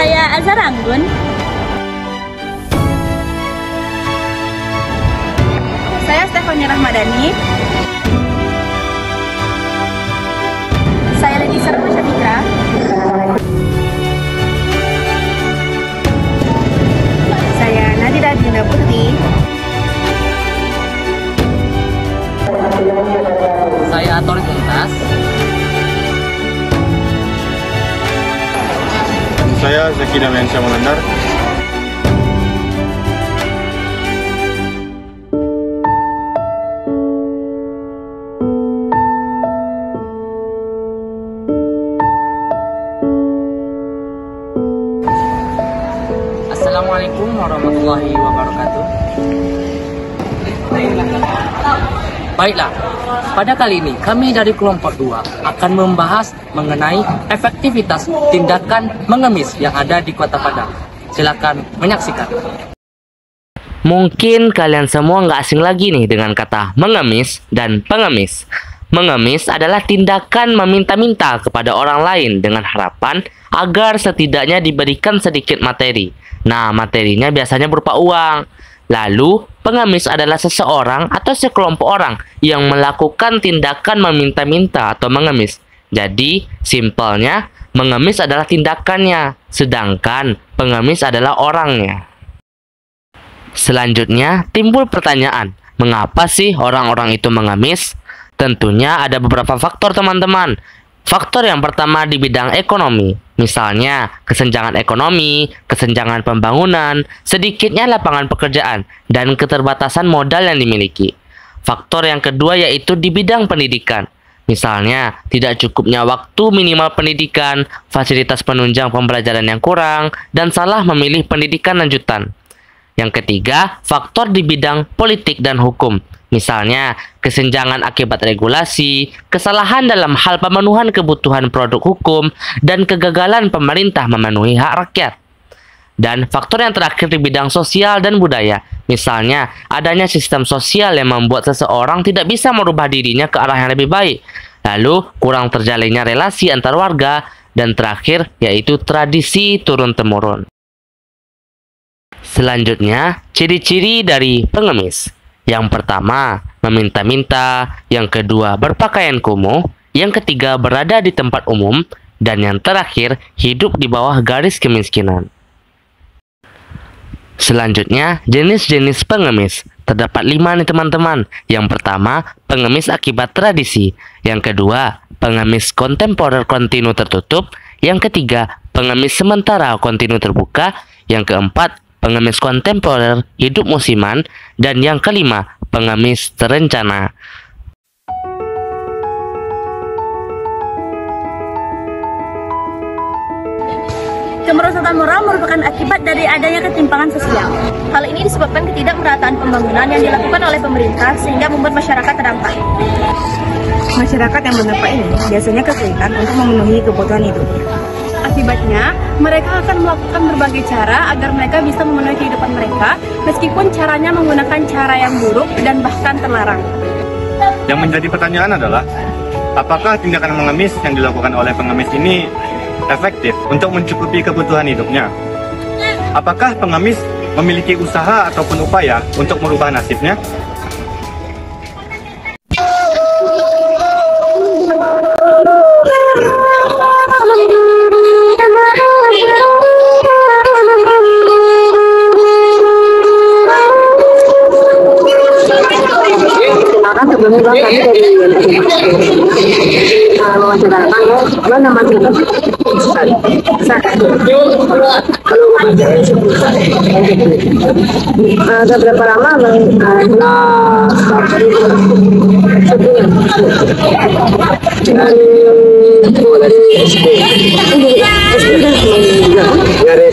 Saya Azhar Anggun. Saya Stefania Rahmadani. Saya Lady Sarma Syafitra. Saya Nadira Dinda Putri. Saya Atorik Tuntas. Saya Zaki Damiansyah Malandar. Assalamualaikum warahmatullahi wabarakatuh. Baiklah, pada kali ini kami dari kelompok 2 akan membahas mengenai efektivitas tindakan mengemis yang ada di Kota Padang. Silakan menyaksikan. Mungkin kalian semua nggak asing lagi nih dengan kata mengemis dan pengemis. Mengemis adalah tindakan meminta-minta kepada orang lain dengan harapan agar setidaknya diberikan sedikit materi. Nah, materinya biasanya berupa uang. Lalu, pengemis adalah seseorang atau sekelompok orang yang melakukan tindakan meminta-minta atau mengemis. Jadi, simpelnya, mengemis adalah tindakannya, sedangkan pengemis adalah orangnya. Selanjutnya, timbul pertanyaan, mengapa sih orang-orang itu mengemis? Tentunya ada beberapa faktor, teman-teman. Faktor yang pertama di bidang ekonomi, misalnya kesenjangan ekonomi, kesenjangan pembangunan, sedikitnya lapangan pekerjaan, dan keterbatasan modal yang dimiliki. Faktor yang kedua yaitu di bidang pendidikan, misalnya tidak cukupnya waktu minimal pendidikan, fasilitas penunjang pembelajaran yang kurang, dan salah memilih pendidikan lanjutan. Yang ketiga, faktor di bidang politik dan hukum. Misalnya, kesenjangan akibat regulasi, kesalahan dalam hal pemenuhan kebutuhan produk hukum, dan kegagalan pemerintah memenuhi hak rakyat. Dan faktor yang terakhir di bidang sosial dan budaya. Misalnya, adanya sistem sosial yang membuat seseorang tidak bisa merubah dirinya ke arah yang lebih baik. Lalu, kurang terjalinnya relasi antar warga. Dan terakhir, yaitu tradisi turun-temurun. Selanjutnya, ciri-ciri dari pengemis. Yang pertama, meminta-minta. Yang kedua, berpakaian kumuh. Yang ketiga, berada di tempat umum. Dan yang terakhir, hidup di bawah garis kemiskinan. Selanjutnya, jenis-jenis pengemis. Terdapat 5 nih teman-teman. Yang pertama, pengemis akibat tradisi. Yang kedua, pengemis kontemporer kontinu tertutup. Yang ketiga, pengemis sementara kontinu terbuka. Yang keempat, pengemis kontemporer hidup musiman. Dan yang kelima, pengemis terencana. Kemerosotan moral merupakan akibat dari adanya ketimpangan sosial. Hal ini disebabkan ketidakmerataan pembangunan yang dilakukan oleh pemerintah sehingga membuat masyarakat terdampak. Masyarakat yang berdampak ini biasanya kesulitan untuk memenuhi kebutuhan hidupnya. Akibatnya, mereka akan melakukan berbagai cara agar mereka bisa memenuhi kehidupan mereka, meskipun caranya menggunakan cara yang buruk dan bahkan terlarang. Yang menjadi pertanyaan adalah, apakah tindakan mengemis yang dilakukan oleh pengemis ini efektif untuk mencukupi kebutuhan hidupnya? Apakah pengemis memiliki usaha ataupun upaya untuk merubah nasibnya? Sebelumnya kami dari mewacanakan nama kita ada berapa lama dari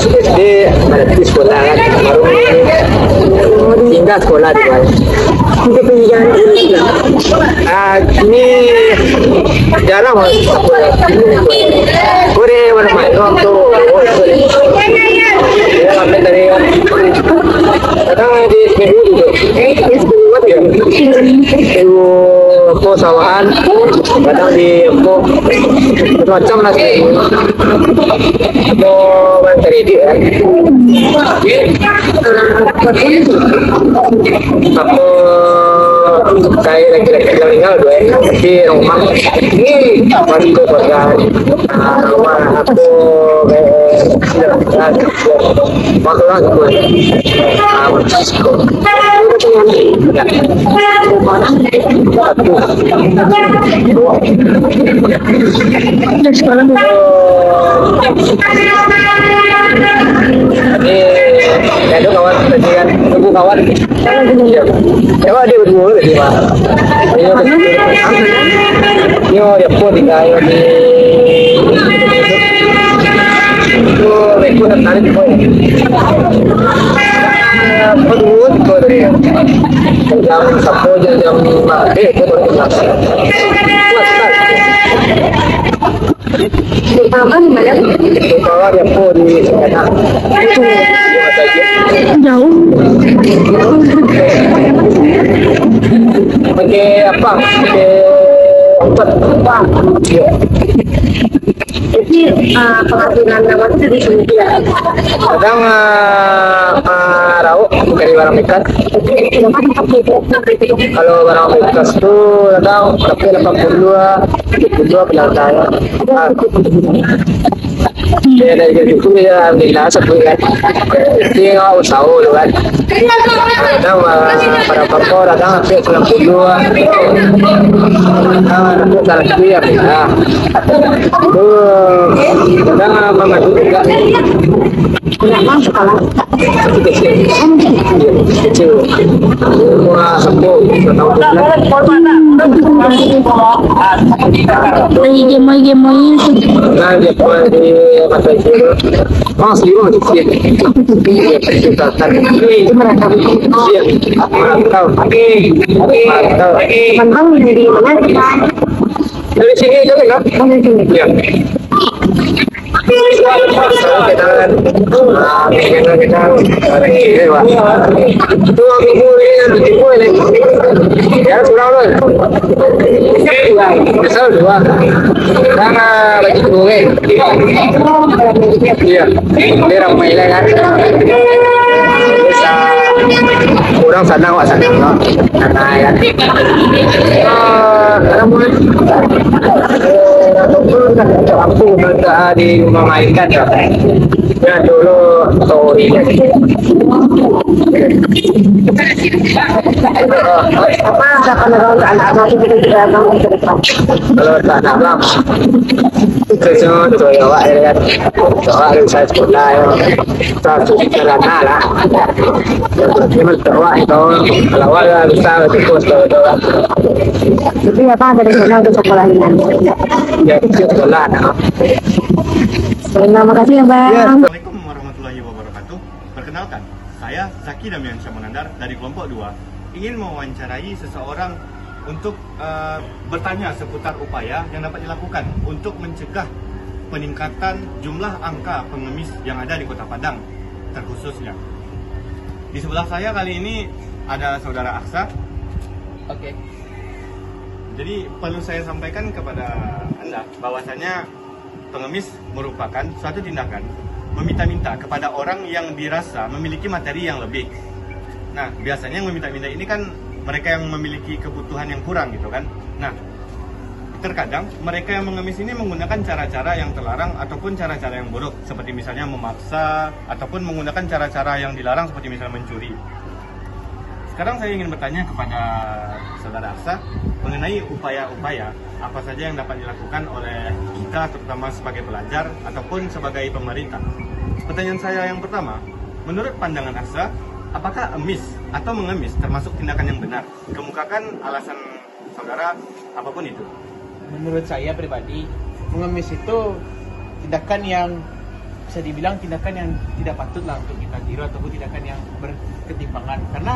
SD berarti sekolah baru tinggal sekolah di bawah. untuk pendidikan Ini jarang kure warna waktu sampai dari kadang di SPU gitu. Ibu aku sawahan, kadang di aku macam lah sih. Mau mencari dia. Aku kayak laki-laki yang tinggal dua di rumah ini masih keluarga rumah aku masalah aku ini itu kawan tadi kan tunggu kawan coba dia berdua tadi mah ini ya pun tinggal di itu aku tertarik kok berdua itu dari jam 10 jam 5 itu Apa gimana? kalau dia pun di sana Jauh. pakai apa? Pakai apa? Jadi pengambilan nama itu dari sini ya. Kadang rauk dari barang bekas. Kalau barang bekas itu kadang pakai 82 bilang saya. Dia dari itu dia ambil satu kan. Dia nggak tahu tu kan. Kadang para pakor kadang pakai 92. Itu salah satu ya. Kadang mengadu juga. Kenapa sekolah? Kecil. Semua satu. Lagi game Nah, dia pun di masa itu. Oh, selima di sini. Dia percetakan. Mantap. Teman dari mana? Dari sini juga kan? Dari sini. Ya. Ya surau loh. Besar dua. Karena bagi gue. Iya. Dia ramai lah kan. Bisa kurang sana wak sana no. Sana ya. Aku berada di rumah mainkan ya. Ya dulu story. Apa akan ada anak-anak itu juga kamu ke depan? Kalau tak nak lah. Kerja tu ya awak ya. Awak saya sekolah ya. Tak jalan lah. Memang awak itu kalau awak bisa ikut tu. Jadi apa dari sana untuk sekolah ini? Ya sekolah nak. Terima kasih ya bang. Assalamualaikum warahmatullahi wabarakatuh. Perkenalkan, saya Zaki Damian Syamunandar dari kelompok 2 ingin mewawancarai seseorang untuk bertanya seputar upaya yang dapat dilakukan untuk mencegah peningkatan jumlah angka pengemis yang ada di Kota Padang terkhususnya. Di sebelah saya kali ini ada saudara Aksa. Oke. Jadi perlu saya sampaikan kepada Anda bahwasanya pengemis merupakan suatu tindakan meminta-minta kepada orang yang dirasa memiliki materi yang lebih. Nah, biasanya yang meminta-minta ini kan mereka yang memiliki kebutuhan yang kurang gitu kan. Nah, terkadang mereka yang mengemis ini menggunakan cara-cara yang terlarang ataupun cara-cara yang buruk, seperti misalnya memaksa ataupun menggunakan cara-cara yang dilarang seperti misalnya mencuri. Sekarang saya ingin bertanya kepada saudara Aksa mengenai upaya-upaya apa saja yang dapat dilakukan oleh kita terutama sebagai pelajar ataupun sebagai pemerintah. Pertanyaan saya yang pertama, menurut pandangan Aksa, apakah emis atau mengemis termasuk tindakan yang benar? Kemukakan alasan saudara apapun itu. Menurut saya pribadi, mengemis itu tindakan yang bisa dibilang tindakan yang tidak patut lah untuk kita tiru ataupun tindakan yang berketimpangan. Karena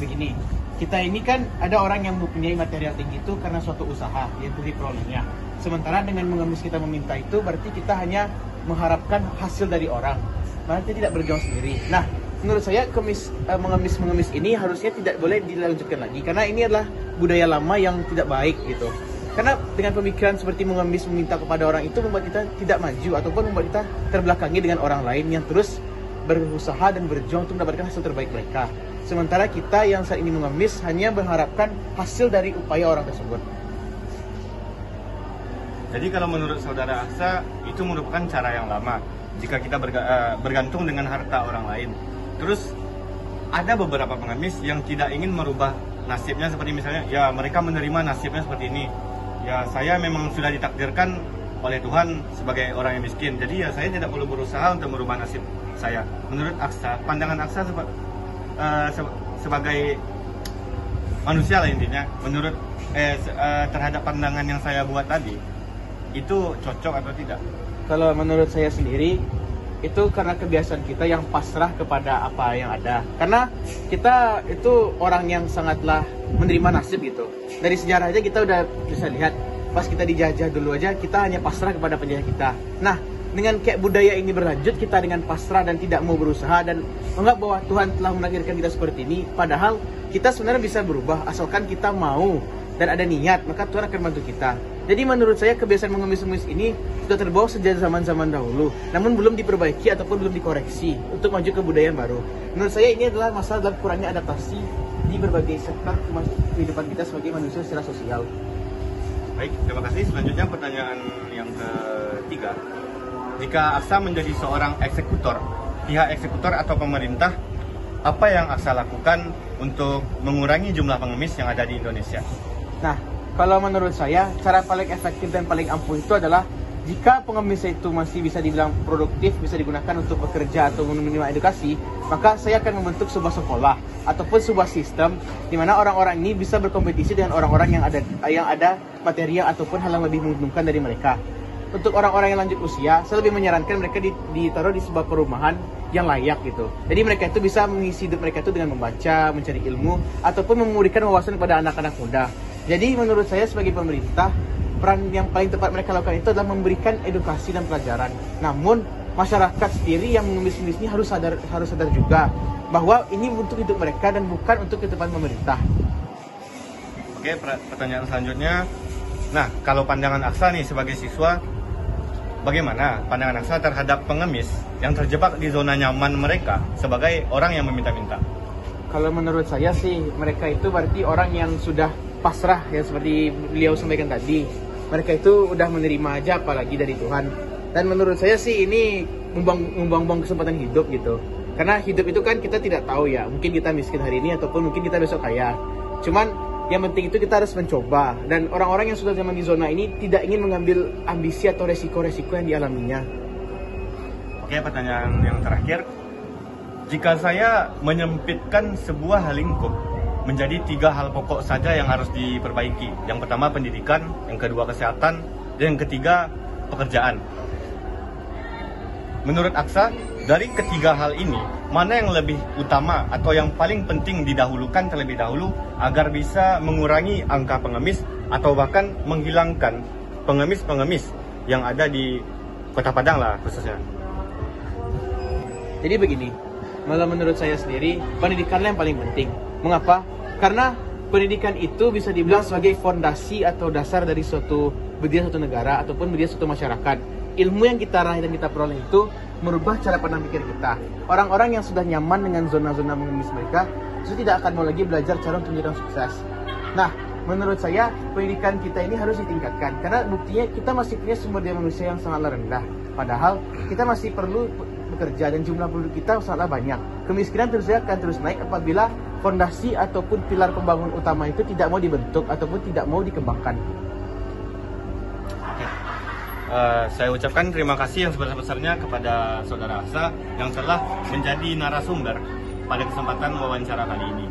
begini, kita ini kan ada orang yang mempunyai material tinggi itu karena suatu usaha, yaitu diperolehnya. Sementara dengan mengemis kita meminta itu berarti kita hanya mengharapkan hasil dari orang, berarti tidak berjuang sendiri. Nah, menurut saya mengemis ini harusnya tidak boleh dilanjutkan lagi, karena ini adalah budaya lama yang tidak baik gitu. Karena dengan pemikiran seperti mengemis, meminta kepada orang itu membuat kita tidak maju ataupun membuat kita terbelakangi dengan orang lain yang terus berusaha dan berjuang untuk mendapatkan hasil terbaik mereka. Sementara kita yang saat ini mengemis hanya mengharapkan hasil dari upaya orang tersebut. Jadi kalau menurut saudara Aksa, itu merupakan cara yang lama jika kita bergantung dengan harta orang lain. Terus ada beberapa pengemis yang tidak ingin merubah nasibnya, seperti misalnya ya mereka menerima nasibnya seperti ini. Ya saya memang sudah ditakdirkan oleh Tuhan sebagai orang yang miskin, jadi ya saya tidak perlu berusaha untuk merubah nasib saya. Menurut Aksa, pandangan Aksa sebagai manusia lah intinya, menurut terhadap pandangan yang saya buat tadi, itu cocok atau tidak? Kalau menurut saya sendiri, itu karena kebiasaan kita yang pasrah kepada apa yang ada. Karena kita itu orang yang sangatlah menerima nasib gitu. Dari sejarah aja kita udah bisa lihat, pas kita dijajah dulu aja kita hanya pasrah kepada penjajah kita. Nah, dengan kayak budaya ini berlanjut, kita dengan pasrah dan tidak mau berusaha dan menganggap bahwa Tuhan telah menakdirkan kita seperti ini, padahal kita sebenarnya bisa berubah asalkan kita mau dan ada niat, maka Tuhan akan bantu kita. Jadi menurut saya kebiasaan mengemis-ngemis ini sudah terbawa sejak zaman-zaman dahulu, namun belum diperbaiki ataupun belum dikoreksi untuk maju ke budaya yang baru. Menurut saya ini adalah masalah dalam kurangnya adaptasi di berbagai sektor kehidupan kita sebagai manusia secara sosial. Baik, terima kasih. Selanjutnya pertanyaan yang ketiga. Jika Aksa menjadi seorang eksekutor, pihak eksekutor atau pemerintah, apa yang Aksa lakukan untuk mengurangi jumlah pengemis yang ada di Indonesia? Nah, kalau menurut saya, cara paling efektif dan paling ampuh itu adalah jika pengemis itu masih bisa dibilang produktif, bisa digunakan untuk bekerja atau menerima edukasi, maka saya akan membentuk sebuah sekolah ataupun sebuah sistem di mana orang-orang ini bisa berkompetisi dengan orang-orang yang ada materi ataupun hal yang lebih menguntungkan dari mereka. Untuk orang-orang yang lanjut usia, saya lebih menyarankan mereka ditaruh di sebuah perumahan yang layak gitu. Jadi mereka itu bisa mengisi hidup mereka itu dengan membaca, mencari ilmu, ataupun memberikan wawasan kepada anak-anak muda. Jadi menurut saya sebagai pemerintah, peran yang paling tepat mereka lakukan itu adalah memberikan edukasi dan pelajaran. Namun masyarakat sendiri yang mengemis-ngemis ini harus sadar juga bahwa ini untuk hidup mereka dan bukan untuk kehidupan pemerintah. Oke, pertanyaan selanjutnya. Nah, kalau pandangan Aksa nih sebagai siswa, bagaimana pandangan Aksa terhadap pengemis yang terjebak di zona nyaman mereka sebagai orang yang meminta-minta? Kalau menurut saya sih, mereka itu berarti orang yang sudah pasrah, ya seperti beliau sampaikan tadi. Mereka itu udah menerima aja apalagi dari Tuhan. Dan menurut saya sih ini membuang-buang kesempatan hidup gitu. Karena hidup itu kan kita tidak tahu ya, mungkin kita miskin hari ini ataupun mungkin kita besok kaya. Cuman yang penting itu kita harus mencoba. Dan orang-orang yang sudah zaman di zona ini tidak ingin mengambil ambisi atau resiko-resiko yang dialaminya. Oke, pertanyaan yang terakhir. Jika saya menyempitkan sebuah lingkup menjadi 3 hal pokok saja yang harus diperbaiki. Yang pertama pendidikan, yang kedua kesehatan, dan yang ketiga pekerjaan. Menurut Aksa, dari ketiga hal ini, mana yang lebih utama atau yang paling penting didahulukan terlebih dahulu agar bisa mengurangi angka pengemis atau bahkan menghilangkan pengemis-pengemis yang ada di Kota Padang lah khususnya? Jadi begini, malah menurut saya sendiri, pendidikanlah yang paling penting. Mengapa? Karena pendidikan itu bisa dibilang sebagai fondasi atau dasar dari berdiri suatu negara ataupun berdiri suatu masyarakat. Ilmu yang kita raih dan kita peroleh itu merubah cara pandang pikir kita. Orang-orang yang sudah nyaman dengan zona-zona mengemis mereka itu tidak akan mau lagi belajar cara untuk menjadi sukses. Nah, menurut saya pendidikan kita ini harus ditingkatkan karena buktinya kita masih punya sumber daya manusia yang sangatlah rendah. Padahal kita masih perlu bekerja dan jumlah penduduk kita sangatlah banyak. Kemiskinan terus akan terus naik apabila fondasi ataupun pilar pembangunan utama itu tidak mau dibentuk ataupun tidak mau dikembangkan. Saya ucapkan terima kasih yang sebesar-besarnya kepada Saudara Aksa yang telah menjadi narasumber pada kesempatan wawancara kali ini.